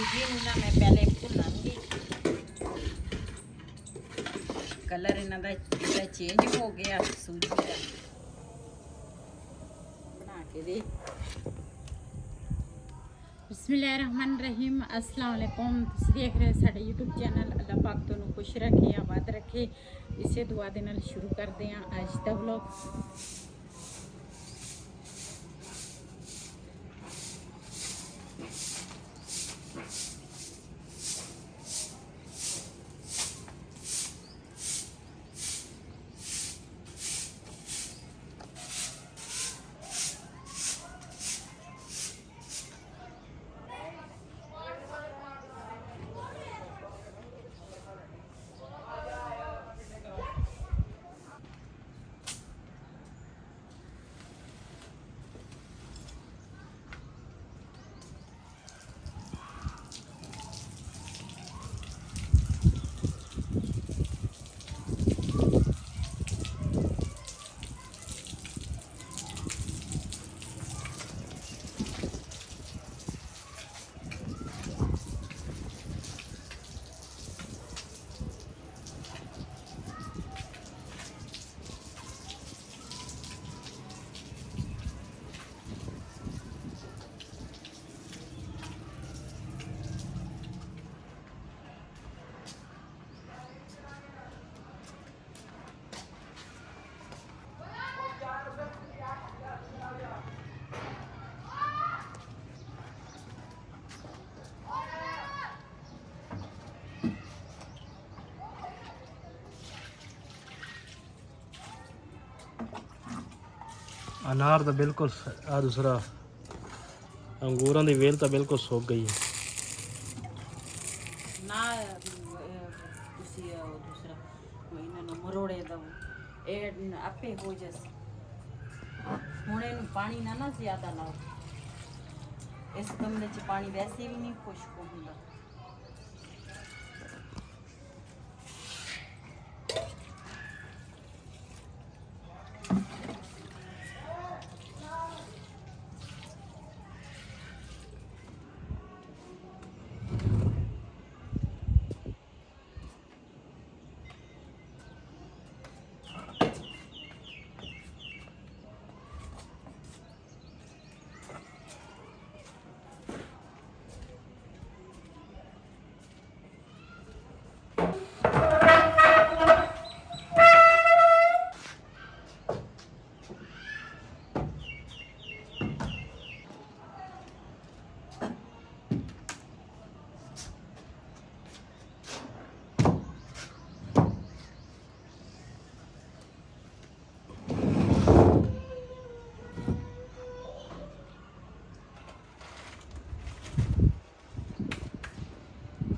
सूजी नूं ना मैं पहले भुनांगी। कलर इन्हां दा चेंज हो गया सूजी का बना के दे। बिस्मिल्लाहिर्रहमानिर्रहीम अस्सलाम वालेकुम। तुसीं देख रहे साडे यूट्यूब चैनल। अल्लाह पाक तुहानूं खुश रखे आबाद रखे। इसे दुआ दे नाल शुरू करते हैं अज दा व्लॉग। अनार तो बिल्कुल आ दूसरा अंगूरों की वेल तो बिल्कुल सुक गई है ना। तुसीं दूसरा इन्हां नूं मरोड़े दो आपे हो जैसे। हुण इहनूं पानी ना ज़्यादा लाओ। इस गमले च पानी वैसे भी नहीं खुश्क हुंदा।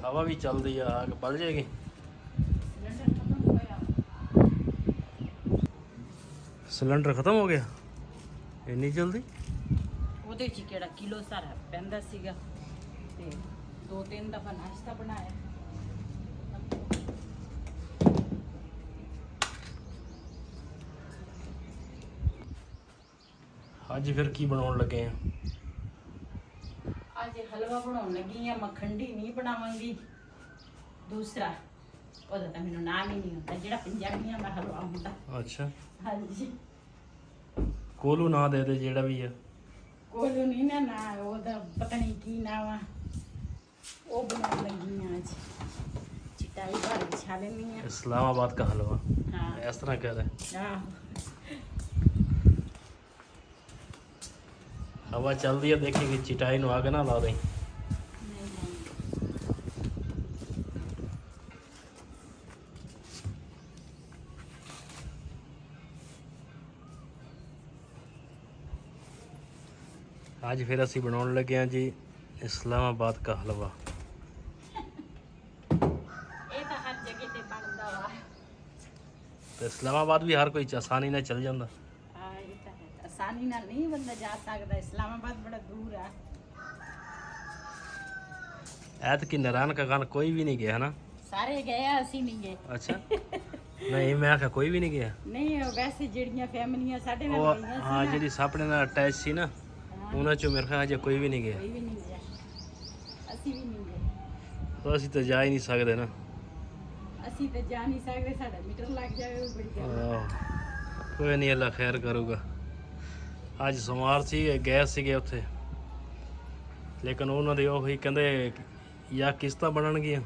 हवा भी चल रही है, आग बल जाएगी। सिलेंडर खत्म हो गया इन्नी जल्दी? ਉਹਦੇ 'ਚ ਕਿਹੜਾ ਕਿਲੋ ਸਾਰਾ ਪੈਂਦਾ ਸੀਗਾ ਤੇ 2-3 ਦਫਾ ਨਾਸ਼ਤਾ ਬਣਾਇਆ। ਅੱਜ ਫਿਰ ਕੀ ਬਣਾਉਣ ਲੱਗੇ ਆ? ਅੱਜ ਹਲਵਾ ਬਣਾਉਣ ਲੱਗੀ ਆ। ਮੱਖੰਡੀ ਨਹੀਂ ਬਣਾਵਾਂਗੀ, ਦੂਸਰਾ ਉਹਦਾ ਤਾਂ ਮੈਨੂੰ ਨਾਮ ਹੀ ਨਹੀਂ ਹੁੰਦਾ ਜਿਹੜਾ ਪੰਜਾਬੀਆਂ ਦਾ ਹਲਵਾ ਹੁੰਦਾ। ਅੱਛਾ, ਹਾਂਜੀ। ਕੋਲੂ ਨਾ ਦੇ ਦੇ ਜਿਹੜਾ ਵੀ ਆ। ਕੋਲੂ ਨਹੀਂ ਨਾ ਉਹਦਾ ਪਤਾ ਨਹੀਂ ਕੀ ਨਾਮ ਆ। ਉਹ ਬਣਾਉਣ ਲੱਗੀ ਆ ਅੱਜ। ਚਟਾਈ ਭਰ ਵਿਛਾ ਲੈਣੀ ਆ। इस्लामाबाद का हलवा। हाँ। इस तरह कह रहे। हवा चल रही है, देखेंगे चिटाई नु आग ना ला दें। आज फिर असी बनाने लगे हैं जी इस्लामाबाद का हलवा। तो इस्लामाबाद भी हर कोई आसानी ना चल जाता। आसानी ना नहीं बंदा जा सकता। इस्लामाबाद बड़ा दूर है। ऐत की नारायण का गान कोई भी नहीं गया ना? सारे गए, असी नहीं गए। अच्छा नहीं, मैं आखा कोई भी नहीं गया। नहीं वैसे ਜਿਹੜੀਆਂ ਫੈਮਲੀਆਂ ਸਾਡੇ ਨਾਲ ਉਹ ਗਈਆਂ ਸੀ ਹਾਂ ਜਿਹੜੀ ਸਾਹਮਣੇ ਨਾਲ ਅਟੈਚ ਸੀ ਨਾ, ਉਹਨਾਂ ਚੋਂ ਮੇਰੇ ਖਿਆਲ ਅਜੇ ਕੋਈ ਵੀ ਨਹੀਂ ਗਿਆ। ਕੋਈ ਵੀ ਨਹੀਂ ਗਿਆ। ਅਸੀਂ ਵੀ ਨਹੀਂ ਗਏ। ਤਾਂ ਅਸੀਂ ਤਾਂ ਜਾ ਹੀ ਨਹੀਂ ਸਕਦੇ ਨਾ। ਅਸੀਂ ਤੇ ਜਾ ਨਹੀਂ ਸਕਦੇ, ਸਾਡਾ ਮੀਟਰ ਲੱਗ ਜਾਵੇ ਉਹ ਬੜੀ ਗੱਲ। ਆਹ, ਕੋਈ ਨਹੀਂ, ਅੱਲਾ ਖੈਰ ਕਰੂਗਾ। ਅੱਜ ਸੋਮਵਾਰ ਸੀ, ਗਏ ਸੀਗੇ ਉੱਥੇ, ਲੇਕਿਨ ਉਹਨਾਂ ਦੇ ਉਹੀ ਕਹਿੰਦੇ ਜਾਂ ਕਿਸ਼ਤਾਂ ਬਣਨਗੀਆਂ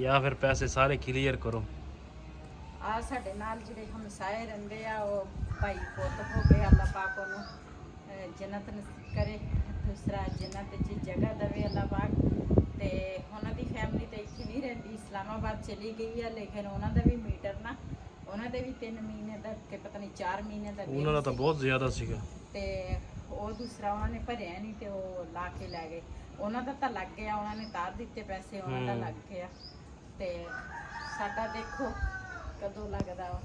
ਜਾਂ ਫਿਰ ਪੈਸੇ ਸਾਰੇ ਕਲੀਅਰ ਕਰੋ। ਆ ਸਾਡੇ ਨਾਲ ਜਿਹੜੇ ਹਮਸਾਏ ਰਹਿੰਦੇ ਆ ਉਹ ਭਾਈ ਪੁੱਤ ਹੋ ਗਏ, ਅੱਲਾ ਪਾਕ ਉਹਨੂੰ ਜੰਨਤ ਨਸੀਬ ਕਰੇ, ਦੂਸਰਾ ਜੰਨਤ 'ਚ ਜਗ੍ਹਾ ਦੇਵੇ ਅੱਲਾ ਪਾਕ। ਤੇ ਉਹਨਾਂ ਦੀ ਫੈਮਿਲੀ ਤਾਂ ਇੱਥੇ ਨਹੀਂ ਰਹਿੰਦੀ, ਇਸਲਾਮਾਬਾਦ ਚਲੀ ਗਈ ਆ, ਲੇਕਿਨ ਉਹਨਾਂ ਦਾ ਵੀ ਮੀਟਰ ਨਾ, ਉਹਨਾਂ ਦੇ ਵੀ 3 ਮਹੀਨੇ ਦਾ ਕਿ ਪਤਾ ਨਹੀਂ 4 ਮਹੀਨੇ ਦਾ ਉਹਨਾਂ ਦਾ ਤਾਂ ਬਹੁਤ ਜ਼ਿਆਦਾ ਸੀਗਾ, ਤੇ ਉਹ ਦੂਸਰਾ ਉਹਨਾਂ ਨੇ ਭਰਿਆ ਨਹੀਂ ਤੇ ਉਹ ਲਾ ਕੇ ਲੈ ਗਏ। ਉਹਨਾਂ ਦਾ ਤਾਂ ਲੱਗ ਗਿਆ, ਉਹਨਾਂ ਨੇ ਤਾਰ ਦਿੱਤੇ ਪੈਸੇ, ਉਹਨਾਂ ਦਾ ਲੱਗ ਗਿਆ। ਤੇ ਸਾਡਾ ਦੇਖੋ ਕਦੋਂ ਲੱਗਦਾ ਵਾ।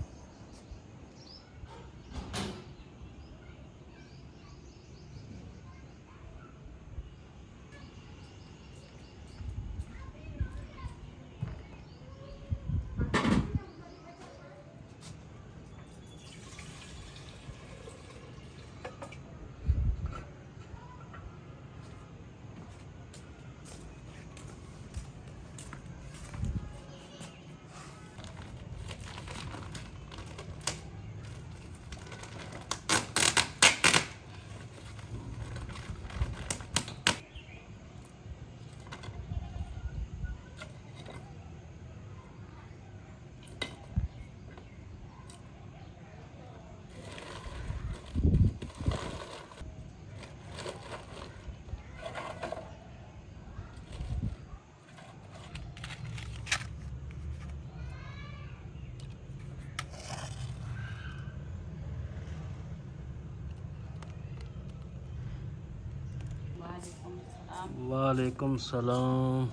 वालेकुम सलाम।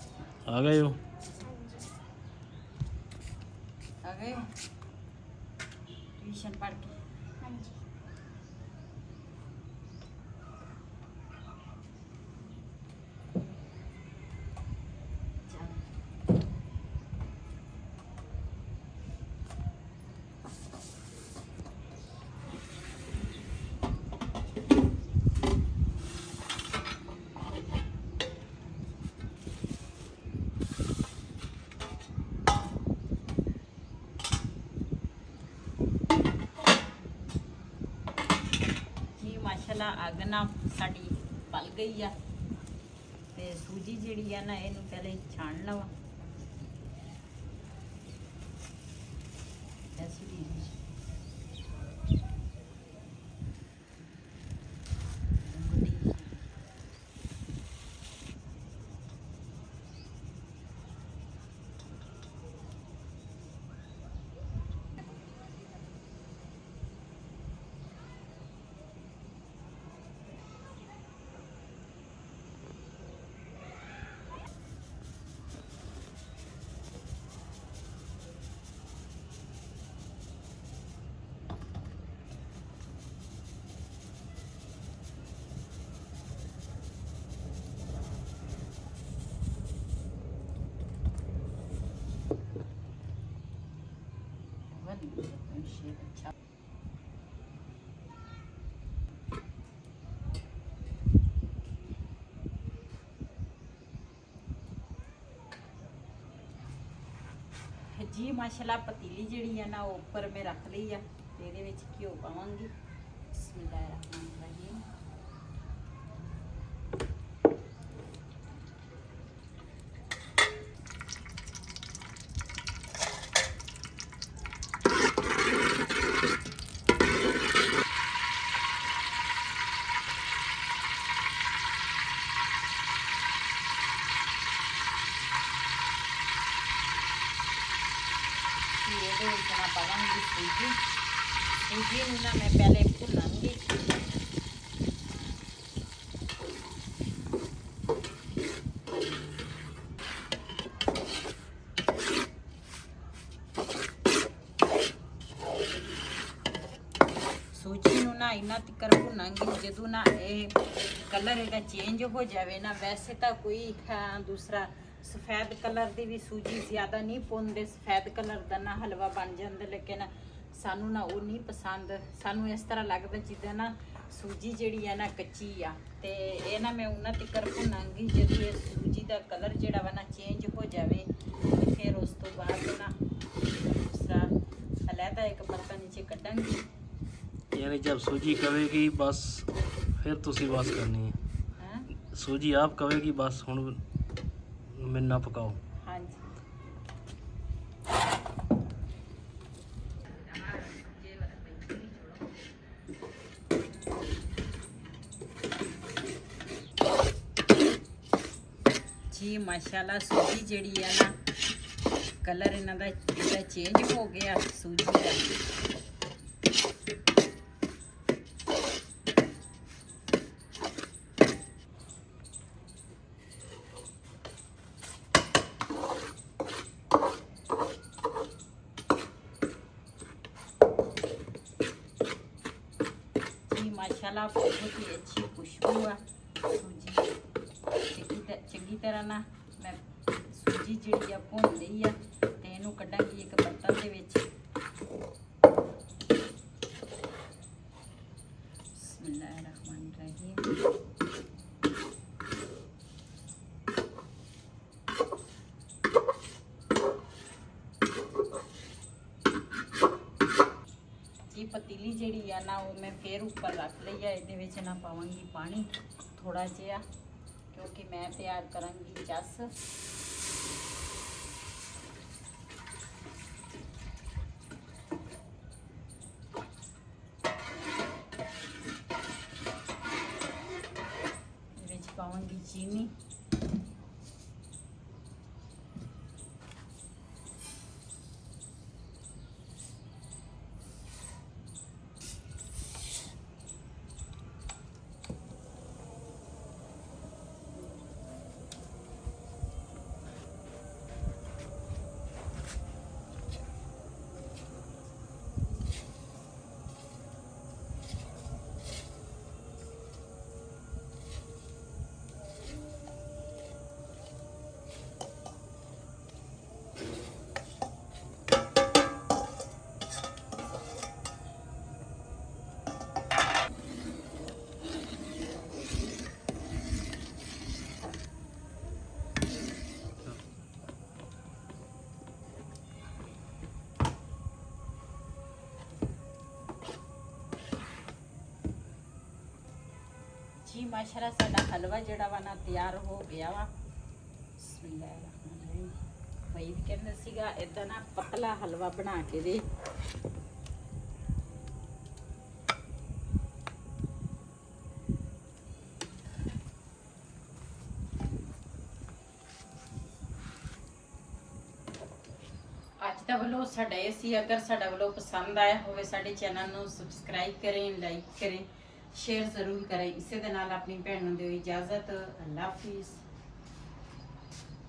आ गए हो? आ गए ट्यूशन पढ़ के? हाँ जी। ਮਾਸ਼ਾਅੱਲਾ ਅੱਗ ਨਾ ਸਾਡੀ ਪਲ ਗਈ ਆ ਤੇ ਸੂਜੀ ਜਿਹੜੀ ਆ ਨਾ ਇਹਨੂੰ ਪਹਿਲੇ ਛਾਣ ਲਵਾਂ। अच्छा जी माशाल्लाह पतीली जिहड़ी है ना वो ऊपर मैं रख ली है ते इहदे विच घिओ पावांगी। बिस्मिल्लाहिर्रहमानिर्रहीम। पावांगी सूजी ना मैं पहले भुनांगी। सूजी नूं ना इन्ना तिक्कर भुनांगी जदों ना ये कलर इहदा चेंज हो जाए ना। वैसे तो कोई दूसरा सफेद कलर की भी सूजी ज़्यादा नहीं पाउंदे, सफेद कलर का ना हलवा बन जाता, लेकिन सानू ना वो नहीं पसंद। सानू इस तरह लगता जिद्दां ना ਸੂਜੀ ਜਿਹੜੀ ਆ ਨਾ ਕੱਚੀ ਆ ਤੇ ਇਹ ਨਾ ਮੈਂ ਉਹਨਾਂ ਤੱਕ ਭੁੰਨਾਂਗੀ ਜਦੋਂ ਇਹ ਸੂਜੀ ਦਾ ਕਲਰ ਜਿਹੜਾ ਵਾ ਨਾ ਚੇਂਜ ਹੋ ਜਾਵੇ ਤੇ ਫਿਰ ਉਸ ਤੋਂ ਬਾਅਦ ਨਾ ਦੂਸਰਾ ਅਲੱਗਾ ਇੱਕ ਬਰਤਨ ਨੀਚੇ ਕੱਢਾਂਗੀ। यानी जब सूजी कवेगी बस फिर तुसी बस करनी है। ਹਾਂ सूजी आप कवेगी बस हुण मैं ना पकाओ। ਹਾਂਜੀ ਜੀ ਮਾਸ਼ਾਅੱਲਾ ਸੂਜੀ ਜਿਹੜੀ ਆ ਨਾ ਕਲਰ ਇਹਨਾਂ ਦਾ ਜਿਹੜਾ ਚੇਂਜ ਹੋ ਗਿਆ ਸੂਜੀ ਦਾ। माशाल्लाह बहुत ही अच्छी खुशबू है सूजी चंगी तरह ना मैं सूजी जी भुन ली है तो इनू कढ़ांगी एक बर्तन के विच। बिस्मिल्लाहिर्रहमानिर्रहीम। पतीली जी ना वो मैं फिर उपर रख ली है। ये ना पावांगी पानी थोड़ा जिहा क्योंकि मैं तैयार करांगी चस। ये पावांगी चीनी जी माशाल्लाह साडा हलवा जिहड़ा वा ना तैयार हो गया वा। बिस्मिल्लाहिर्रहमानिर्रहीम। भाई भी कहंदा सीगा इदां ना पतला हलवा बना के दे। ਅੱਜ ਦਾ ਵਲੋਗ ਸਾਡਾ ਇਹ ਸੀ। ਅਗਰ ਸਾਡਾ ਵਲੋਗ ਪਸੰਦ ਆਇਆ ਹੋਵੇ ਸਾਡੇ ਚੈਨਲ ਨੂੰ ਸਬਸਕ੍ਰਾਈਬ ਕरें, ਲਾਈਕ करें, शेयर जरूर करें। इसे दे नाल अपनी भैन नूं दिओ इजाजत। अल्लाह हाफिज़।